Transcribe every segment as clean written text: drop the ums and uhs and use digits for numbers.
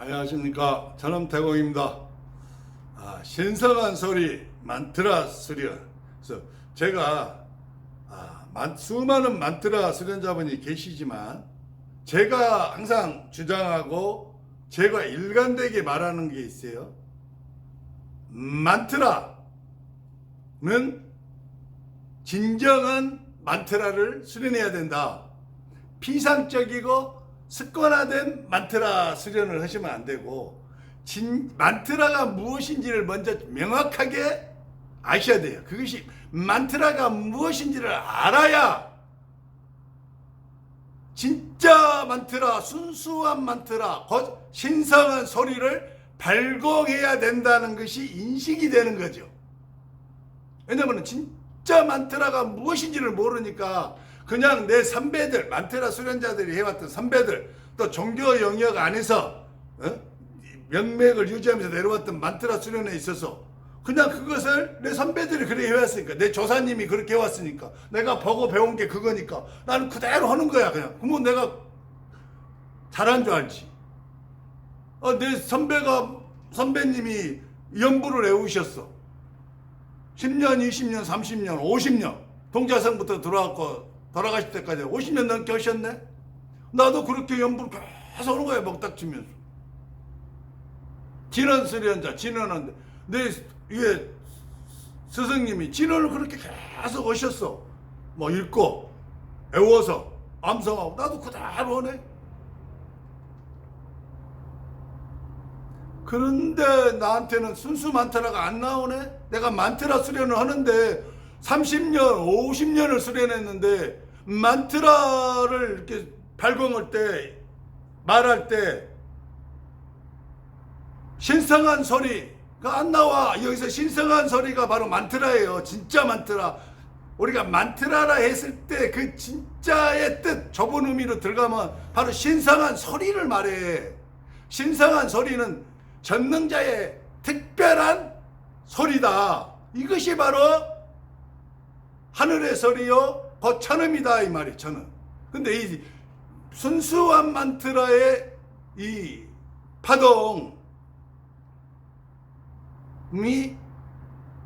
안녕하십니까. 저는 대공입니다. 신성한 소리 만트라 수련. 그래서 제가 수많은 만트라 수련자분이 계시지만 제가 항상 주장하고 제가 일관되게 말하는 게 있어요. 만트라는 진정한 만트라를 수련해야 된다. 피상적이고 습관화된 만트라 수련을 하시면 안 되고 만트라가 무엇인지를 먼저 명확하게 아셔야 돼요. 그것이 만트라가 무엇인지를 알아야 진짜 만트라, 순수한 만트라, 신성한 소리를 발광해야 된다는 것이 인식이 되는 거죠. 왜냐하면 진짜 만트라가 무엇인지를 모르니까 그냥 내 선배들, 만트라 수련자들이 해왔던 선배들, 또 종교 영역 안에서 명맥을 유지하면서 내려왔던 만트라 수련에 있어서 그냥 그것을 내 선배들이 그렇게 해왔으니까, 내 조사님이 그렇게 해왔으니까, 내가 보고 배운 게 그거니까 나는 그대로 하는 거야. 그냥 그러면 내가 잘한 줄 알지. 내 선배님이 연부를 외우셨어. 10년, 20년, 30년, 50년 동자성부터 들어왔고 돌아가실 때까지 50년 넘게 하셨네. 나도 그렇게 연부를 계속 하는 거야. 먹닥치면서. 진원 수련자, 진원한데 내 위에 스승님이 진원을 그렇게 계속 하셨어. 뭐 읽고 외워서 암송하고 나도 그대로 하네. 그런데 나한테는 순수 만트라가 안 나오네. 내가 만트라 수련을 하는데 30년, 50년을 수련했는데 만트라를 이렇게 발광할 때, 말할 때 신성한 소리가 안 나와. 여기서 신성한 소리가 바로 만트라예요. 진짜 만트라. 우리가 만트라라 했을 때 그 진짜의 뜻, 좁은 의미로 들어가면 바로 신성한 소리를 말해. 신성한 소리는 전능자의 특별한 소리다. 이것이 바로 하늘의 소리요, 곧 천음이다 이 말이. 천음. 근데 이 순수한 만트라의 이 파동이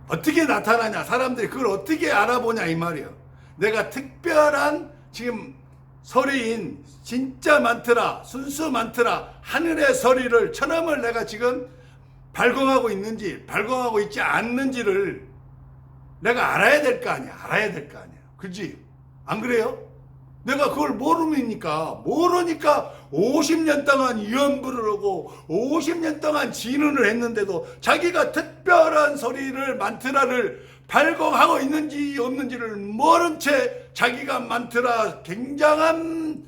어떻게 나타나냐, 사람들이 그걸 어떻게 알아보냐 이 말이에요. 내가 특별한 지금 소리인 진짜 만트라, 순수 만트라, 하늘의 소리를, 천음을 내가 지금 발광하고 있는지 발광하고 있지 않는지를 내가 알아야 될 거 아니야. 알아야 될 거 아니야. 그렇지? 안 그래요? 내가 그걸 모르니까 50년 동안 연부를 하고 50년 동안 진언을 했는데도 자기가 특별한 소리를, 만트라를 발광하고 있는지 없는지를 모른 채 자기가 만트라, 굉장한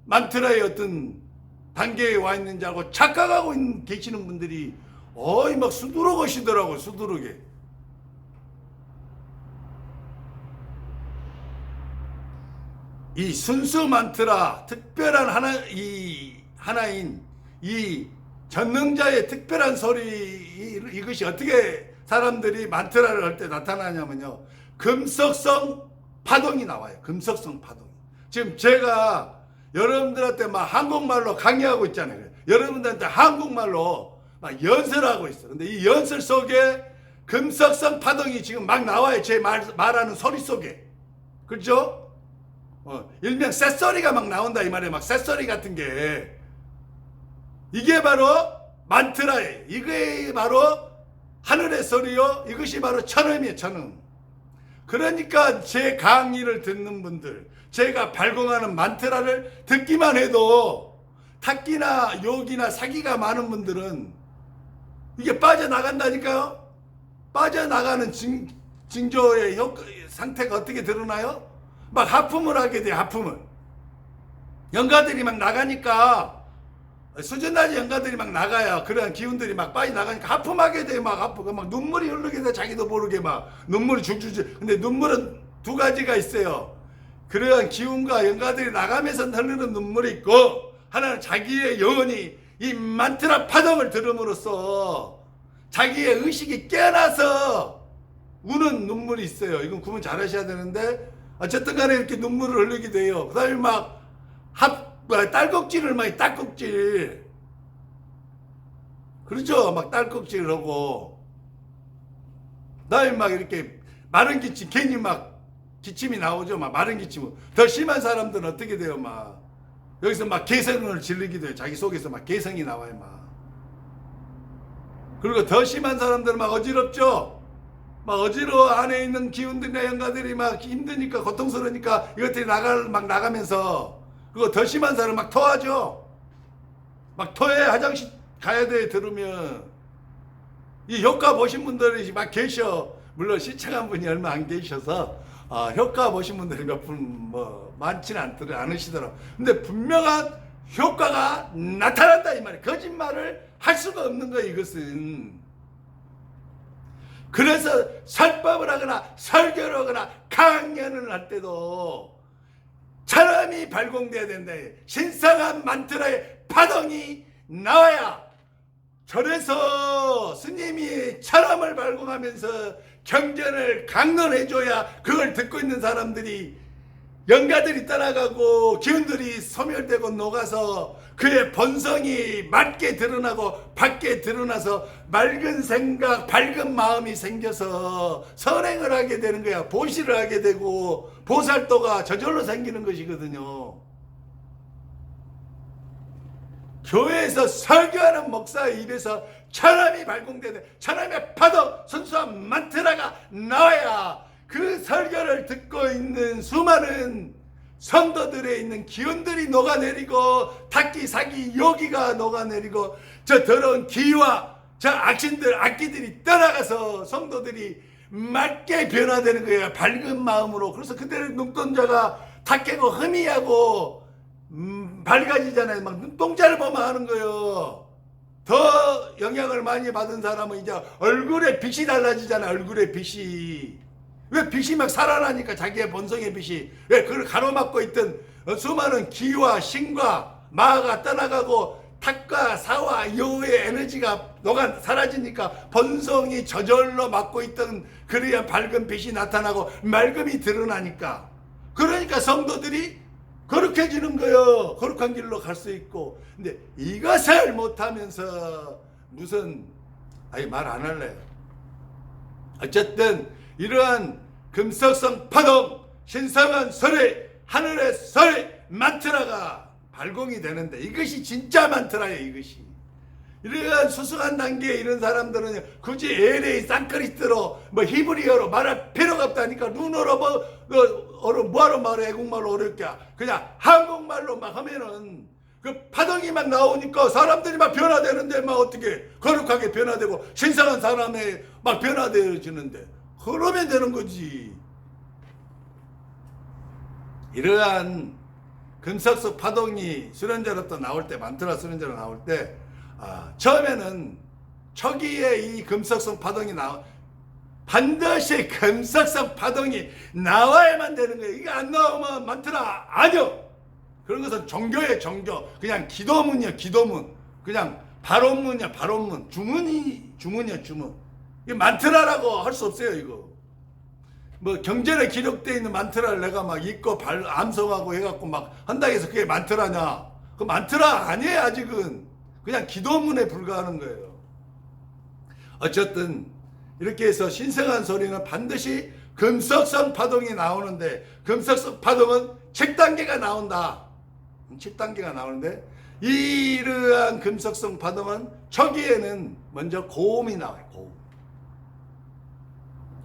만트라의 어떤 단계에 와 있는지 알고 착각하고 계시는 분들이 막 수두룩하시더라고요. 수두룩해. 이 순수 만트라, 특별한 하나인 이 전능자의 특별한 소리, 이것이 어떻게 사람들이 만트라를 할 때 나타나냐면요, 금속성 파동이 나와요. 금속성 파동. 지금 제가 여러분들한테 막 한국말로 강의하고 있잖아요. 여러분들한테 한국말로 막 연설하고 있어. 근데 이 연설 속에 금속성 파동이 지금 막 나와요. 제 말하는 소리 속에. 그렇죠? 일명 쇳소리가 막 나온다 이 말이에요. 막 쇳소리 같은 게. 이게 바로 만트라예요. 이게 바로 하늘의 소리요. 이것이 바로 천음이에요. 천음. 그러니까 제 강의를 듣는 분들, 제가 발광하는 만트라를 듣기만 해도 탁기나 욕이나 사기가 많은 분들은 이게 빠져나간다니까요. 빠져나가는 징조의 상태가 어떻게 드러나요? 막 하품을 하게 돼요. 하품을. 영가들이 막 나가니까, 수준 낮은 영가들이 막 나가요. 그런 기운들이 막 빠져나가니까 하품하게 돼요. 막 하품, 막 눈물이 흐르게 돼. 자기도 모르게 막 눈물이 줄줄줄. 근데 눈물은 두 가지가 있어요. 그러한 기운과 영가들이 나가면서 흐르는 눈물이 있고, 하나는 자기의 영혼이 이 만트라 파동을 들음으로써 자기의 의식이 깨어나서 우는 눈물이 있어요. 이건 구분 잘 하셔야 되는데, 어쨌든 간에 이렇게 눈물을 흘리게 돼요. 그 다음에 막 딸꾹질을 막 딸꾹질. 그렇죠. 막 딸꾹질을 하고 나이 막 이렇게 마른 기침 괜히 막 기침이 나오죠. 막 마른 기침. 더 심한 사람들은 어떻게 돼요? 막 여기서 막 개성을 지르기도 해요. 자기 속에서 막 개성이 나와요. 막. 그리고 더 심한 사람들은 막 어지럽죠. 막 어지러워. 안에 있는 기운들이나 영가들이 막 힘드니까 고통스러우니까 이것들이 나가면서, 그거 더 심한 사람은 막 토하죠. 막 토해. 화장실 가야 돼. 들으면 이 효과 보신 분들이 막 계셔. 물론 시청한 분이 얼마 안 계셔서 효과 보신 분들이 몇 분 뭐 많지는 않으시더라고. 근데 분명한 효과가 나타난다 이 말이에요. 거짓말을 할 수가 없는 거예요. 이것은. 그래서 설법을 하거나 설교를 하거나 강연을 할 때도 사람이 발공돼야 된다. 신성한 만트라의 파동이 나와야, 절에서 스님이 사람을 발공하면서 경전을 강론해줘야 그걸 듣고 있는 사람들이, 영가들이 떠나가고 기운들이 소멸되고 녹아서 그의 본성이 맑게 드러나고 밖에 드러나서 맑은 생각, 밝은 마음이 생겨서 선행을 하게 되는 거야. 보시를 하게 되고 보살도가 저절로 생기는 것이거든요. 교회에서 설교하는 목사의 입에서 천함이 발공되는 천함의 파도, 순수한 만트라가 나와야 그 설교를 듣고 있는 수많은 성도들에 있는 기운들이 녹아내리고 탁기, 사기, 요기가 녹아내리고 저 더러운 기와 저 악신들, 악기들이 떠나가서 성도들이 맑게 변화되는 거예요. 밝은 마음으로. 그래서 그때는 눈동자가 다 깨고 흐미하고 밝아지잖아요. 막 눈동자를 보면 하는 거예요. 더 영향을 많이 받은 사람은 이제 얼굴에 빛이 달라지잖아요. 얼굴에 빛이. 왜 빛이 막 살아나니까 자기의 본성의 빛이. 왜 그걸 가로막고 있던 수많은 기와 신과 마가 떠나가고 탁과 사와 여우의 에너지가 녹아 사라지니까 본성이 저절로 막고 있던 그러한 밝은 빛이 나타나고 맑음이 드러나니까. 그러니까 성도들이 거룩해지는 거예요. 거룩한 길로 갈 수 있고. 근데 이것을 못하면서 무슨 말 안 할래요. 어쨌든 이러한 금속성 파동, 신성한 소리, 하늘의 소리, 만트라가 발공이 되는데 이것이 진짜 만트라예요. 이것이. 이러한 수승한 단계에 이런 사람들은 굳이 LA, 산크리스트로 뭐 히브리어로 말할 필요가 없다니까. 눈으로 뭐하러 말해. 애국말로 어렵게. 그냥 한국말로 막 하면은 그 파동이 막 나오니까 사람들이 막 변화되는데 막 어떻게 거룩하게 변화되고 신성한 사람에 막 변화되어지는데 그러면 되는 거지. 이러한 금속성 파동이 수련자로 또 나올 때, 만트라 수련자로 나올 때 처음에는 초기에 이 금속성 파동이 반드시 금속성 파동이 나와야만 되는 거예요. 이게 안 나오면 만트라 아니요. 그런 것은 종교예요. 종교. 그냥 기도문이야. 기도문. 그냥 발언문이야. 발언문. 주문이야. 주문. 이게 만트라라고 할 수 없어요. 이거 뭐 경전에 기록되어 있는 만트라를 내가 막 읽고 암송하고 해갖고 막 한다 해서 그게 만트라냐? 그 만트라 아니에요. 아직은 그냥 기도문에 불과하는 거예요. 어쨌든 이렇게 해서 신성한 소리는 반드시 금속성 파동이 나오는데, 금속성 파동은 7단계가 나온다. 7단계가 나오는데 이러한 금속성 파동은 초기에는 먼저 고음이 나와요. 고음.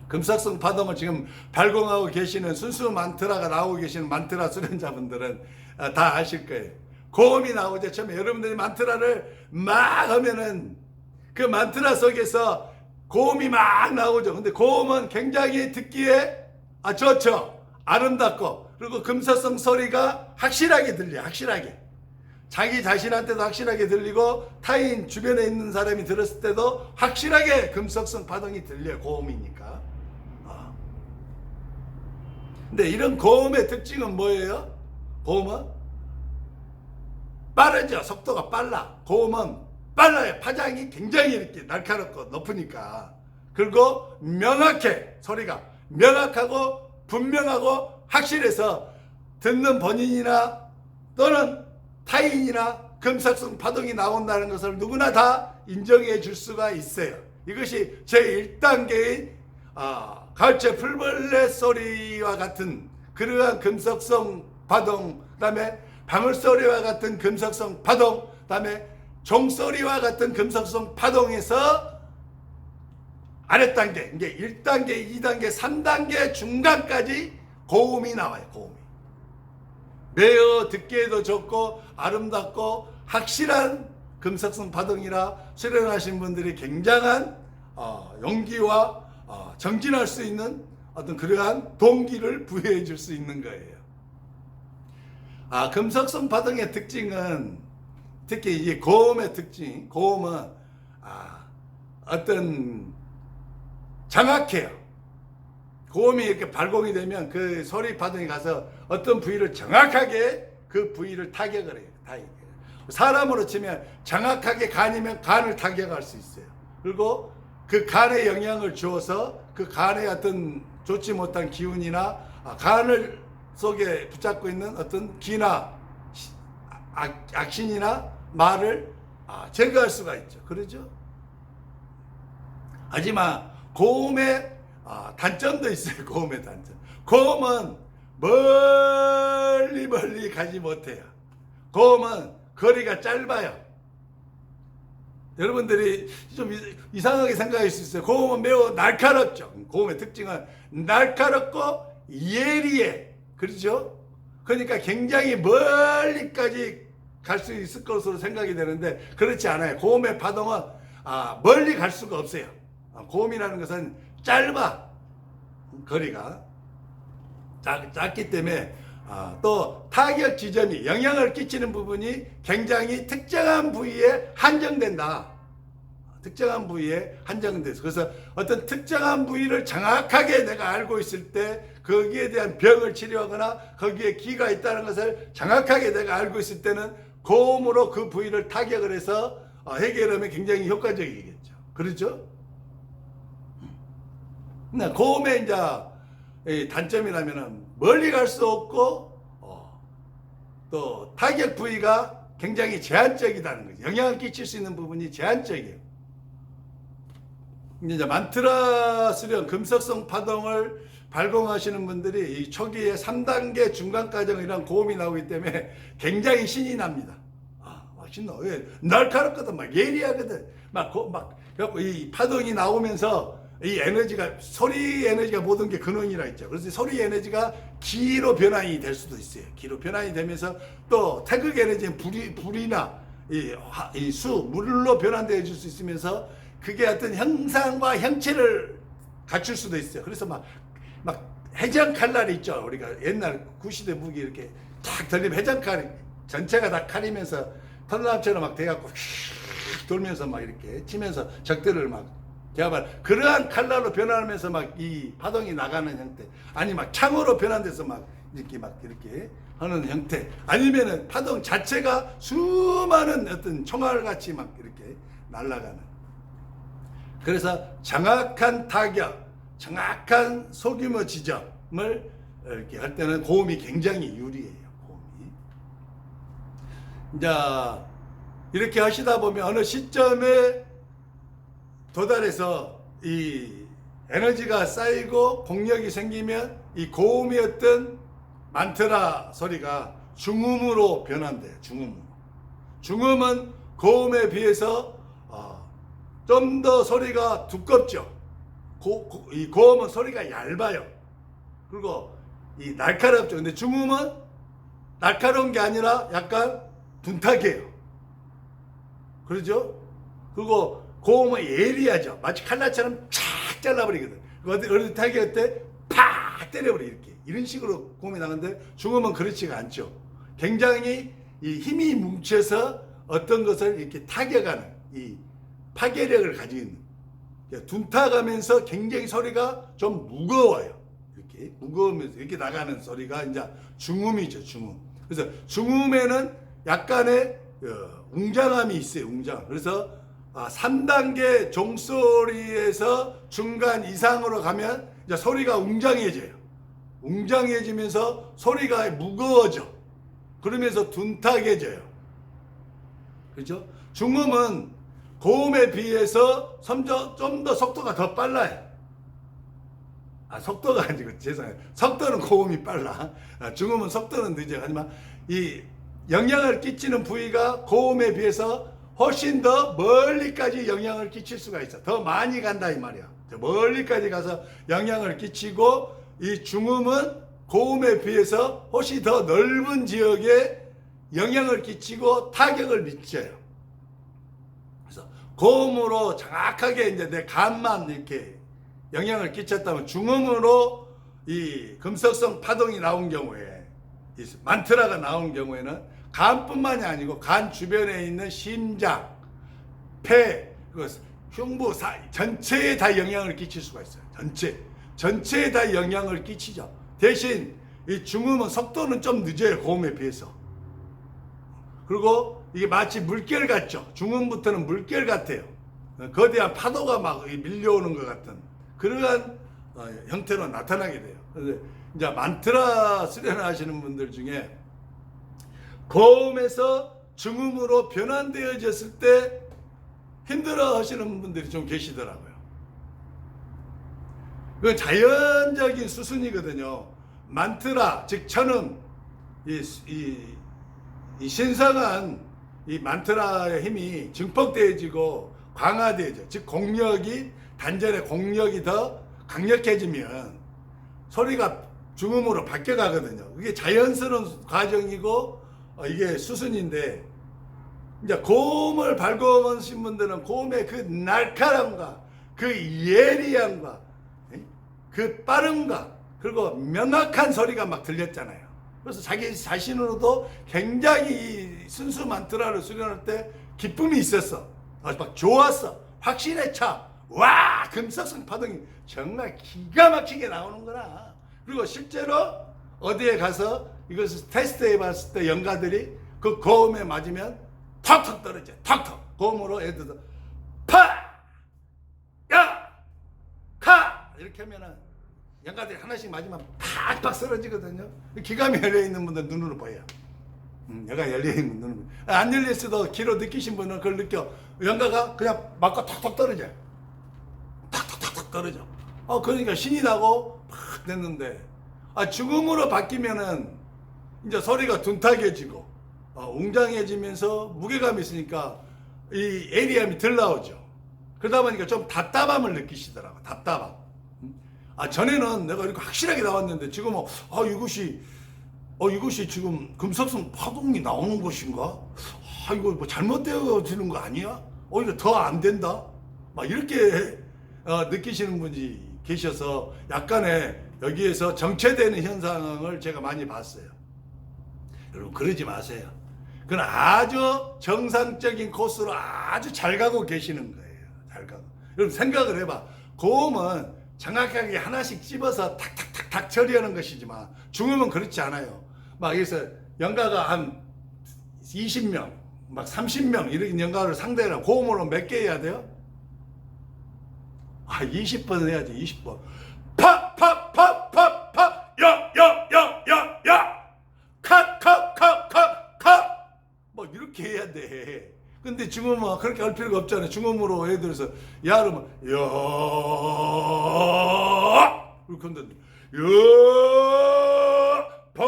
금속성 파동을 지금 발공하고 계시는 순수 만트라가 나오고 계시는 만트라 수련자분들은 다 아실 거예요. 고음이 나오죠. 처음에 여러분들이 만트라를 막 하면은 그 만트라 속에서 고음이 막 나오죠. 근데 고음은 굉장히 듣기에 좋죠. 아름답고, 그리고 금속성 소리가 확실하게 들려요. 확실하게. 자기 자신한테도 확실하게 들리고 타인 주변에 있는 사람이 들었을 때도 확실하게 금속성 파동이 들려요. 고음이니까. 근데 이런 고음의 특징은 뭐예요? 고음은 빠르죠. 속도가 빨라. 고음은 빨라요. 파장이 굉장히 이렇게 날카롭고 높으니까. 그리고 명확해. 소리가 명확하고 분명하고 확실해서 듣는 본인이나 또는 타인이나 금속성 파동이 나온다는 것을 누구나 다 인정해 줄 수가 있어요. 이것이 제1단계의 가을채 풀벌레 소리와 같은 그러한 금속성 파동, 그 다음에 방울소리와 같은 금속성 파동, 그 다음에 종소리와 같은 금속성 파동에서 아랫단계, 이게 1단계, 2단계, 3단계 중간까지 고음이 나와요. 고음이. 매우 듣기에도 좋고 아름답고 확실한 금속성 파동이라 수련하신 분들이 굉장한 용기와 정진할 수 있는 어떤 그러한 동기를 부여해 줄 수 있는 거예요. 금속성 파동의 특징은 특히 이 고음의 특징, 고음은 어떤 정확해요. 고음이 이렇게 발공이 되면 그 소리 파동이 가서 어떤 부위를 정확하게 그 부위를 타격을 해요. 사람으로 치면 정확하게 간이면 간을 타격할 수 있어요. 그리고 그 간에 영향을 주어서 그 간의 어떤 좋지 못한 기운이나 간을 속에 붙잡고 있는 어떤 기나 악신이나 말을 제거할 수가 있죠. 그러죠? 하지만 고음의 단점도 있어요. 고음의 단점. 고음은 멀리 가지 못해요. 고음은 거리가 짧아요. 여러분들이 좀 이상하게 생각할 수 있어요. 고음은 매우 날카롭죠. 고음의 특징은 날카롭고 예리해. 그렇죠? 그러니까 굉장히 멀리까지 갈 수 있을 것으로 생각이 되는데 그렇지 않아요. 고음의 파동은 멀리 갈 수가 없어요. 고음이라는 것은 짧아. 거리가 짧기 때문에 또 타격 지점이 영향을 끼치는 부분이 굉장히 특정한 부위에 한정된다. 특정한 부위에 한정돼서 그래서 어떤 특정한 부위를 정확하게 내가 알고 있을 때 거기에 대한 병을 치료하거나 거기에 기가 있다는 것을 정확하게 내가 알고 있을 때는 고음으로 그 부위를 타격을 해서 해결하면 굉장히 효과적이겠죠. 그렇죠? 고음의 이제 단점이라면은 멀리 갈 수 없고 또 타격 부위가 굉장히 제한적이다는 거죠. 영향을 끼칠 수 있는 부분이 제한적이에요. 이제 만트라 수련 금속성 파동을 발공하시는 분들이 이 초기에 3단계 중간 과정이란 고음이 나오기 때문에 굉장히 신이 납니다. 신나. 왜? 날카롭거든. 막 예리하거든. 그래갖고 이 파동이 나오면서 이 에너지가, 소리 에너지가 모든 게 근원이라 했죠. 그래서 소리 에너지가 기로 변환이 될 수도 있어요. 기로 변환이 되면서 또 태극 에너지는 불이나 물로 변환되어 줄 수 있으면서 그게 어떤 형상과 형체를 갖출 수도 있어요. 그래서 막 해전 칼날이 있죠. 우리가 옛날 구시대 무기 이렇게 탁 돌리면 해전 칼이 전체가 다 칼이면서 턴납처럼 막 돼갖고 돌면서 막 이렇게 치면서 적들을 막 그러한 칼날로 변화하면서 막 이 파동이 나가는 형태, 아니 막 창으로 변환돼서 막 이렇게 하는 형태, 아니면은 파동 자체가 수많은 어떤 총알같이 막 이렇게 날아가는. 그래서 정확한 타격, 정확한 소규모 지점을 이렇게 할 때는 고음이 굉장히 유리해요. 고음이. 이제 이렇게 하시다 보면 어느 시점에 도달해서 이 에너지가 쌓이고 공력이 생기면 이 고음이었던 만트라 소리가 중음으로 변환돼요. 중음으로. 중음은 고음에 비해서 좀 더 소리가 두껍죠. 이 고음은 소리가 얇아요. 그리고 이 날카롭죠. 근데 중음은 날카로운 게 아니라 약간 둔탁해요. 그렇죠? 그리고 고음은 예리하죠. 마치 칼날처럼 쫙 잘라버리거든. 어디 타격할 때 팍 때려버려. 이런 식으로 고음이 나가는데 중음은 그렇지가 않죠. 굉장히 이 힘이 뭉쳐서 어떤 것을 이렇게 타격하는 이 파괴력을 가지고 있는, 둔탁하면서 굉장히 소리가 좀 무거워요. 이렇게 무거우면서 이렇게 나가는 소리가 이제 중음이죠. 중음. 그래서 중음에는 약간의 웅장함이 있어요. 웅장. 그래서 3단계 종소리에서 중간 이상으로 가면 이제 소리가 웅장해져요. 웅장해지면서 소리가 무거워져. 그러면서 둔탁해져요. 그렇죠? 중음은 고음에 비해서 좀 더 속도가 더 빨라요. 속도가 아니고 죄송해요. 속도는 고음이 빨라. 중음은 속도는 늦어요. 하지만 이 영향을 끼치는 부위가 고음에 비해서 훨씬 더 멀리까지 영향을 끼칠 수가 있어. 더 많이 간다 이 말이야. 멀리까지 가서 영향을 끼치고, 이 중음은 고음에 비해서 훨씬 더 넓은 지역에 영향을 끼치고 타격을 미쳐요. 그래서 고음으로 정확하게 이제 내 간만 이렇게 영향을 끼쳤다면, 중음으로 이 금속성 파동이 나온 경우에, 이 만트라가 나온 경우에는 간뿐만이 아니고 간 주변에 있는 심장, 폐, 흉부 전체에 다 영향을 끼칠 수가 있어요. 전체에 다 영향을 끼치죠. 대신 이 중음은 속도는 좀 늦어요. 고음에 비해서. 그리고 이게 마치 물결 같죠. 중음부터는 물결 같아요. 거대한 파도가 막 밀려오는 것 같은 그러한 형태로 나타나게 돼요. 그래서 이제 만트라 수련하시는 분들 중에 고음에서 중음으로 변환되어졌을 때 힘들어 하시는 분들이 좀 계시더라고요. 그건 자연적인 수순이거든요. 만트라, 즉 천음, 이 신성한 이 만트라의 힘이 증폭되어지고 강화되어져. 즉 공력이, 단전의 공력이 더 강력해지면 소리가 중음으로 바뀌어가거든요. 그게 자연스러운 과정이고 이게 수순인데, 이제 고음을 발고하신 분들은 고음의 그 날카로움과 그 예리함과 그 빠름과 그리고 명확한 소리가 막 들렸잖아요. 그래서 자기 자신으로도 굉장히 순수 만트라를 수련할 때 기쁨이 있었어. 막 좋았어. 확신에 차. 와, 금속성 파동이 정말 기가 막히게 나오는구나. 그리고 실제로 어디에 가서 이것을 테스트해 봤을 때 연가들이 그 고음에 맞으면 턱턱 떨어져. 턱턱. 고음으로 예를 들어서 파! 야! 카! 이렇게 하면은 연가들이 하나씩 맞으면 팍팍 쓰러지거든요. 기감이 열려있는 분들 눈으로 보여요. 얘가 열려있는 눈으로. 안 열렸어도 귀로 느끼신 분은 그걸 느껴. 연가가 그냥 맞고 턱턱 떨어져요. 턱턱 떨어져. 그러니까 신이 나고 팍 됐는데, 중음으로 바뀌면은 이제 소리가 둔탁해지고 웅장해지면서 무게감이 있으니까 이 에리함이 덜 나오죠. 그러다 보니까 좀 답답함을 느끼시더라고요. 답답함. 전에는 내가 이렇게 확실하게 나왔는데 지금은 이것이 지금 금속성 파동이 나오는 것인가? 이거 뭐 잘못되어지는 거 아니야? 이거 더 안 된다? 막 이렇게 느끼시는 분이 계셔서 약간의 여기에서 정체되는 현상을 제가 많이 봤어요. 여러분 그러지 마세요. 그건 아주 정상적인 코스로 아주 잘 가고 계시는 거예요. 잘 가고. 여러분 생각을 해봐. 고음은 정확하게 하나씩 찝어서 탁탁탁탁 처리하는 것이지만 중음은 그렇지 않아요. 막 여기서 연가가 한 20명, 막 30명 이런 연가를 상대하려면 고음으로 몇 개 해야 돼요? 20번 해야지. 20번. 파! 야! 카! 뭐 이렇게 해야 돼. 근데 중음은 그렇게 할 필요가 없잖아요. 중음으로 예를 들어서 야 그러면 야 이렇게 한다는데 야 파!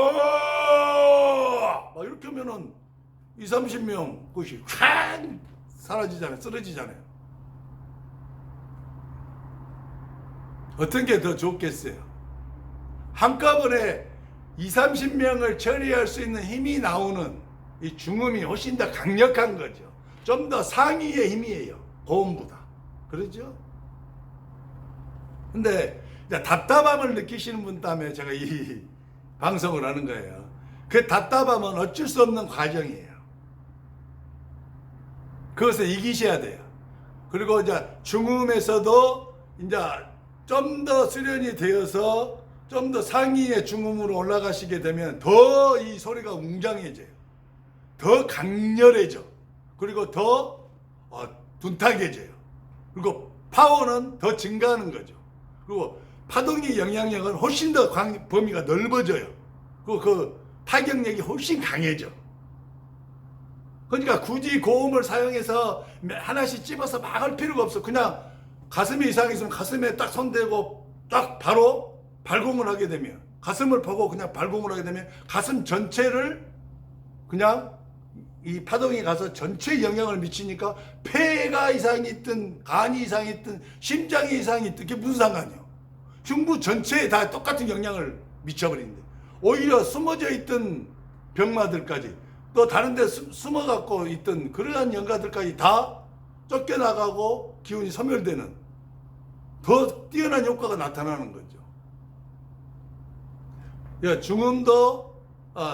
막 이렇게 하면은 20-30명 그것이 휙 사라지잖아요. 쓰러지잖아요. 어떤 게 더 좋겠어요? 한꺼번에 20-30명을 처리할 수 있는 힘이 나오는 이 중음이 훨씬 더 강력한 거죠. 좀 더 상위의 힘이에요. 고음보다. 그렇죠? 근데 답답함을 느끼시는 분 때문에 제가 이 방송을 하는 거예요. 그 답답함은 어쩔 수 없는 과정이에요. 그것을 이기셔야 돼요. 그리고 이제 중음에서도 이제 좀 더 수련이 되어서 좀 더 상위의 중음으로 올라가시게 되면 더 이 소리가 웅장해져요. 더 강렬해져. 그리고 더 둔탁해져요. 그리고 파워는 더 증가하는 거죠. 그리고 파동의 영향력은 훨씬 더 범위가 넓어져요. 그리고 그 타격력이 훨씬 강해져. 그러니까 굳이 고음을 사용해서 하나씩 집어서 막을 필요가 없어. 그냥 가슴이 이상했으면 가슴에 딱 손대고 딱 바로 발공을 하게 되면, 가슴을 보고 그냥 발공을 하게 되면 가슴 전체를 그냥 이 파동이 가서 전체에 영향을 미치니까 폐가 이상이 있든 간이 이상이 있든 심장이 이상이 있든 그게 무슨 상관이요. 흉부 전체에 다 똑같은 영향을 미쳐버리는데, 오히려 숨어져 있던 병마들까지 또 다른 데 숨어갖고 있던 그러한 영가들까지 다 쫓겨나가고 기운이 소멸되는 더 뛰어난 효과가 나타나는 거죠. 중음도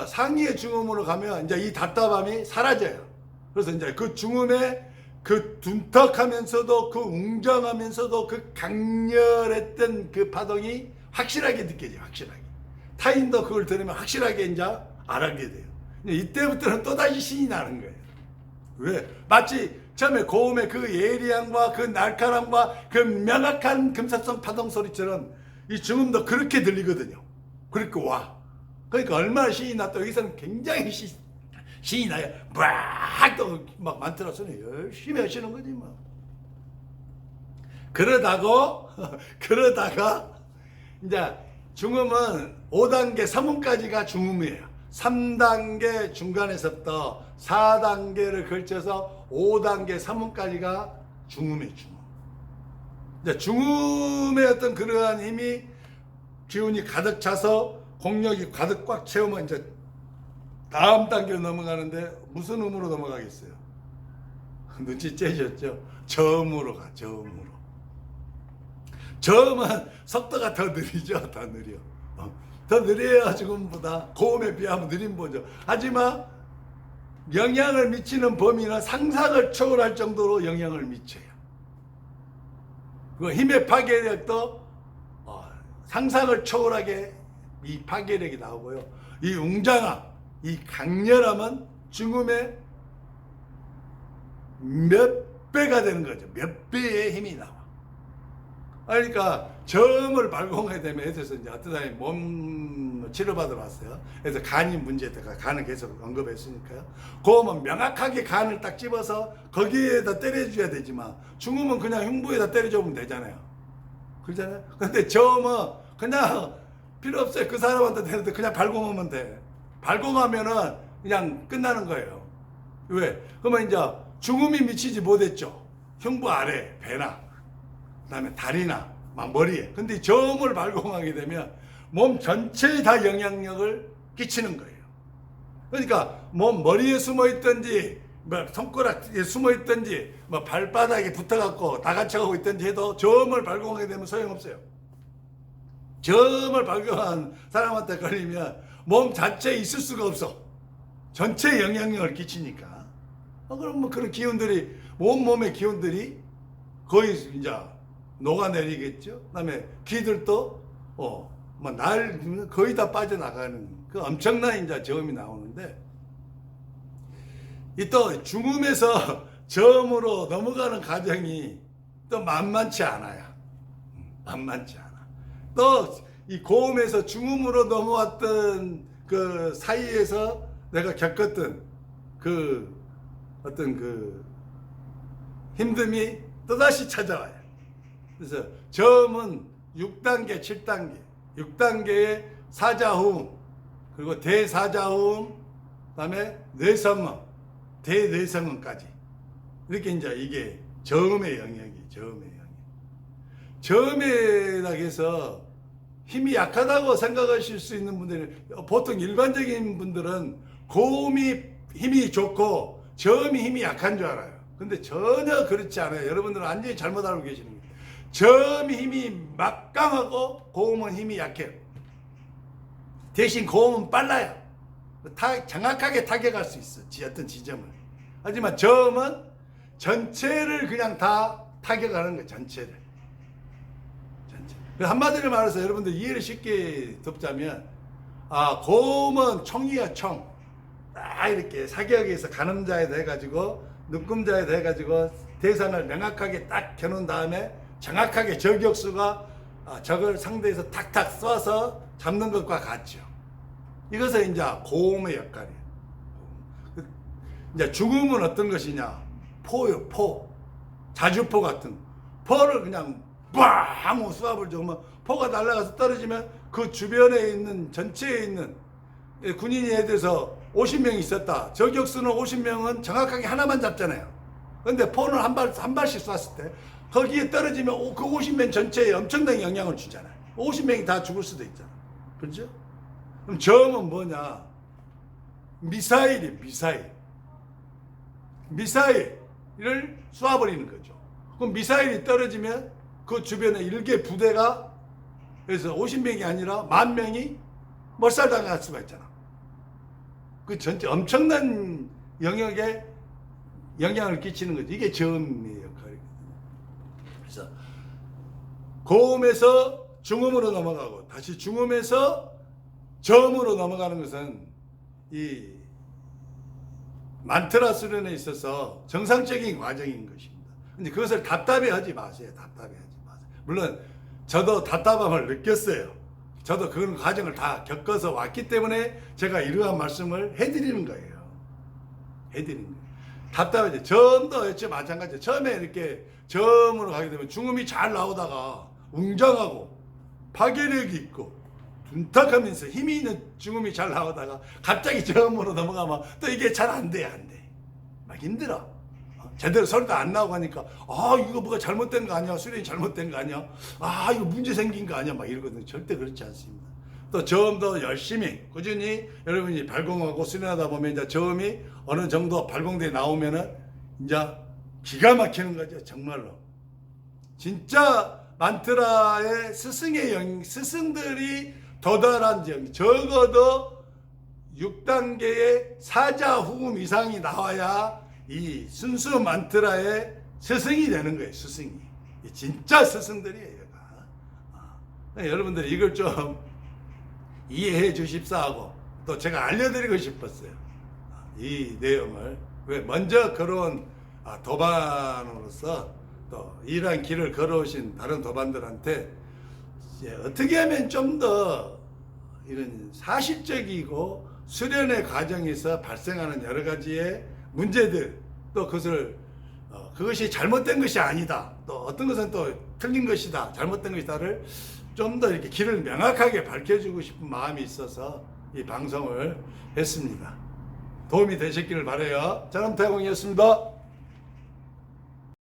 상위의 중음으로 가면 이제 이 답답함이 사라져요. 그래서 이제 그 중음에 그 둔탁하면서도 그 웅장하면서도 그 강렬했던 그 파동이 확실하게 느껴져요. 확실하게. 타인도 그걸 들으면 확실하게 이제 알게 돼요. 이때부터는 또다시 신이 나는 거예요. 왜? 마치 처음에 고음의 그 예리함과 그 날카로움과 그 명확한 금사성 파동 소리처럼 이 중음도 그렇게 들리거든요. 그렇게 와. 그러니까 얼마나 신이 났다. 여기서는 굉장히 신이 나요. 막 만트라 소리 열심히 하시는 거지 뭐. 그러다가 이제 중음은 5단계 3음까지가 중음이에요. 3단계 중간에서부터 4단계를 걸쳐서 5단계 3음까지가 중음이에요. 중음. 중음의 어떤 그러한 힘이 기운이 가득 차서 공력이 가득 꽉 채우면 이제 다음 단계로 넘어가는데 무슨 음으로 넘어가겠어요? 눈치채셨죠? 저음으로 가. 저음으로. 저음은 속도가 더 느리죠. 더 느려. 더 느려야 지금보다 고음에 비하면 느린 거죠. 하지만 영향을 미치는 범위는 상상을 초월할 정도로 영향을 미쳐요. 그 힘의 파괴력도 상상을 초월하게 이 파괴력이 나오고요. 이 웅장함, 이 강렬함은 중음의 몇 배가 되는 거죠. 몇 배의 힘이 나와. 그러니까 저음을 발공하게 되면 애들서 이제 어떤 사람이 몸 치료받으러 왔어요. 그래서 간이 문제되니까 간을 계속 언급했으니까요. 고음은 명확하게 간을 딱 집어서 거기에다 때려줘야 되지만 중음은 그냥 흉부에다 때려주면 되잖아요. 그러잖아요. 근데 저음은 그냥 필요 없어요. 그 사람한테 되는데 그냥 발공하면 돼. 발공하면은 그냥 끝나는 거예요. 왜? 그러면 이제 중음이 미치지 못했죠. 흉부 아래, 배나 그다음에 다리나 막 머리에. 근데 저음을 발공하게 되면 몸 전체에 다 영향력을 끼치는 거예요. 그러니까 몸 머리에 숨어 있든지 뭐 손가락에 숨어 있든지 뭐 발바닥에 붙어갖고 다 갇혀가고 있든지 해도 저음을 발공하게 되면 소용없어요. 저음을 발견한 사람한테 걸리면 몸 자체에 있을 수가 없어. 전체에 영향력을 끼치니까. 그럼 뭐 그런 기운들이 몸의 기운들이 거의 이제 녹아내리겠죠. 그다음에 귀들도 거의 다 빠져나가는 그 엄청난 이제 저음이 나오는데, 이 또 중음에서 저음으로 넘어가는 과정이 또 만만치 않아요. 만만치 않아. 또 이 고음에서 중음으로 넘어왔던 그 사이에서 내가 겪었던 그 어떤 그 힘듦이 또다시 찾아와요. 그래서 저음은 6단계, 7단계, 6단계의 사자호음, 그리고 대사자호음, 그다음에 뇌성음, 대뇌성음까지 이렇게 이제 이게 저음의 영역이 저음의 영역. 저음에다 해서 힘이 약하다고 생각하실 수 있는 분들은, 보통 일반적인 분들은 고음이 힘이 좋고 저음이 힘이 약한 줄 알아요. 근데 전혀 그렇지 않아요. 여러분들은 완전히 잘못 알고 계시는 거예요. 저음이 힘이 막강하고 고음은 힘이 약해요. 대신 고음은 빨라요. 정확하게 타격할 수 있어. 어떤 지점을. 하지만 저음은 전체를 그냥 다 타격하는 거예요. 전체를. 한마디로 말해서 여러분들 이해를 쉽게 돕자면, 고음은 총이야, 총. 딱 이렇게 사격에서 가늠자에 대해가지고 눈금자에 대해가지고 대상을 명확하게 딱 겨눈 다음에 정확하게 저격수가 적을 상대에서 탁탁 쏴서 잡는 것과 같죠. 이것은 이제 고음의 역할이에요. 이제 죽음은 어떤 것이냐? 포요, 포. 자주포 같은 포를 그냥 빵 수압을 주면 포가 날아가서 떨어지면 그 주변에 있는 전체에 있는 군인이 예를 들어서 50명이 있었다. 저격수는 50명은 정확하게 하나만 잡잖아요. 근데 포는 한 발씩 쐈을 때 거기에 떨어지면 그 50명 전체에 엄청난 영향을 주잖아요. 50명이 다 죽을 수도 있잖아. 그렇죠? 그럼 점은 뭐냐? 미사일이 미사일을 쏴버리는 거죠. 그럼 미사일이 떨어지면 그 주변에 일개 부대가 그래서 50명이 아니라 10,000명이 몰살당할 수가 있잖아. 그 전체 엄청난 영역에 영향을 끼치는 거죠. 이게 점의 역할이거든요. 그래서 고음에서 중음으로 넘어가고 다시 중음에서 점으로 넘어가는 것은 이 만트라 수련에 있어서 정상적인 과정인 것입니다. 근데 그것을 답답해하지 마세요. 물론 저도 답답함을 느꼈어요. 저도 그런 과정을 다 겪어서 왔기 때문에 제가 이러한 말씀을 해드리는 거예요. 답답하죠. 점도 역시 마찬가지예요. 처음에 이렇게 점으로 가게 되면 중음이 잘 나오다가 웅장하고 파괴력이 있고 둔탁하면서 힘이 있는 중음이 잘 나오다가 갑자기 점으로 넘어가면 또 이게 잘 안 돼. 막 힘들어. 제대로 소리도 안 나오고 하니까 이거 뭐가 잘못된 거 아니야? 수련이 잘못된 거 아니야? 이거 문제 생긴 거 아니야? 막 이러거든요. 절대 그렇지 않습니다. 또 저음도 열심히 꾸준히 여러분이 발공하고 수련하다 보면 이제 저음이 어느 정도 발공돼 나오면은 이제 기가 막히는 거죠. 정말로. 진짜 만트라의 스승들이 도달한 적어도 6단계의 사자후음 이상이 나와야 이 순수 만트라의 스승이 되는 거예요. 스승이. 진짜 스승들이에요. 여러분들이 이걸 좀 이해해 주십사 하고 또 제가 알려드리고 싶었어요. 이 내용을. 왜 먼저 걸어온 도반으로서 또 이러한 길을 걸어오신 다른 도반들한테 어떻게 하면 좀 더 이런 사실적이고 수련의 과정에서 발생하는 여러 가지의 문제들 또 그것이 잘못된 것이 아니다. 또 어떤 것은 또 틀린 것이다. 잘못된 것이다를 좀 더 이렇게 길을 명확하게 밝혀주고 싶은 마음이 있어서 이 방송을 했습니다. 도움이 되셨기를 바라요. 전함태공이었습니다.